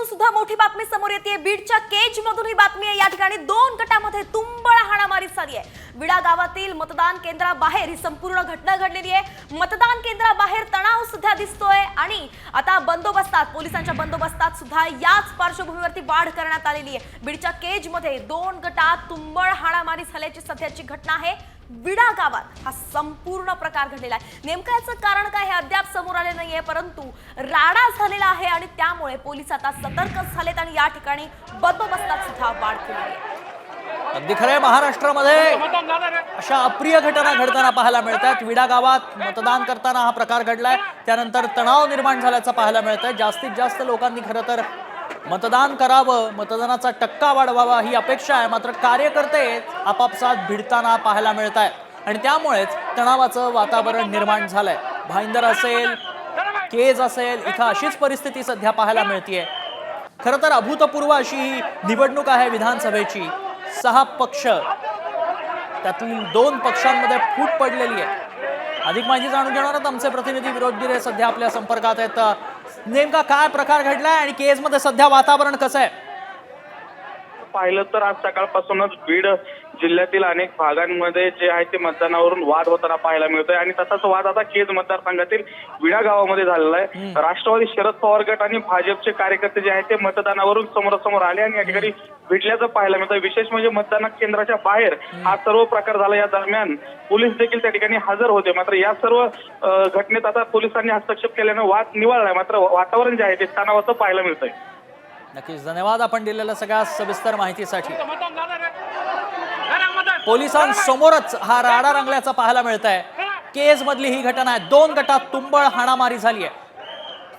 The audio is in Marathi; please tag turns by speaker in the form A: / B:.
A: मधून सुद्धा मोठी बातमी समोर येते। बीडच्या केज मधून ही बातमी आहे। या ठिकाणी दोन गटामध्ये तुंबळ हाणामारी झाली आहे। विडा गावातील मतदान केंद्राबाहेर ही संपूर्ण घटना घडलेली आहे। मतदान केंद्राबाहेर तणाव सुद्धा दिसतोय आणि आता बंदोबस्तात, पोलिसांच्या बंदोबस्तात सुद्धा याच पार्श्वभूमीवरती वाढ करण्यात आलेली आहे। बीडच्या केज मध्ये दोन गटात तुंबळ हाणामारी झाल्याची सध्याची घटना आहे। विडा गावात हा संपूर्ण प्रकार घडलेला आहे। नेमकं याचं कारण काय हे अद्याप समोर आले नाहीये, परंतु राडा झालेला आहे आणि त्यामुळे पोलीस आता सतर्क झालेत आणि या ठिकाणी बंदोबस्तात सुद्धा वाढ केली आहे।
B: अगदी खरंय, महाराष्ट्रामध्ये अशा अप्रिय घटना घडताना पाहायला मिळतात। विडा गावात मतदान करताना हा प्रकार घडलाय, त्यानंतर तणाव निर्माण झाल्याचं पाहायला मिळतंय। जास्तीत जास्त लोकांनी खरं तर मतदान करावं, मतदानाचा टक्का वाढवावा ही अपेक्षा आहे, मात्र कार्यकर्ते आपापसात भिडताना पाहायला मिळत आहेत आणि त्यामुळेच तणावाचं वातावरण निर्माण झालंय। भाईंदर असेल, केज असेल, इथं अशीच परिस्थिती सध्या पाहायला मिळतेय। खरं तर अभूतपूर्व अशी ही निवडणूक आहे विधानसभेची। 6 पक्ष, त्यातील 2 पक्षांमध्ये फूट पडलेली आहे। अधिक माहिती जाणून घेणार आहेत आमचे प्रतिनिधी विरोध गिरे सध्या आपल्या संपर्कात आहेत। नेमका काय प्रकार घडलाय आणि केजमध्ये सध्या वातावरण कसं आहे?
C: पाहिलं तर आज सकाळपासूनच बीड जिल्ह्यातील अनेक भागांमध्ये जे आहे ते मतदानावरून वाद होताना पाहायला मिळतोय आणि तसाच वाद आता केज मतदारसंघातील विडा गावामध्ये झालेला आहे। राष्ट्रवादी शरद पवार गट आणि भाजपचे कार्यकर्ते जे आहेत ते मतदानावरून समोरासमोर आले आणि या ठिकाणी भिडल्याचं पाहायला मिळतंय। विशेष म्हणजे मतदान केंद्राच्या बाहेर हा सर्व प्रकार झाला। या दरम्यान पोलीस देखील त्या ठिकाणी हजर होते, मात्र या सर्व घटनेत आता पोलिसांनी हस्तक्षेप केल्यानं वाद निवळलाय, मात्र वातावरण जे आहे ते तणावाचं पाहायला मिळतंय।
B: नक्कीच धन्यवाद आपण दिलेल्या सगळ्या सविस्तर माहितीसाठी। पोलिसांसमोरच हा राडा रंगल्याचं पाहायला मिळत आहे। केज मधली ही घटना आहे। 2 गटात तुंबळ हाणामारी झाली आहे।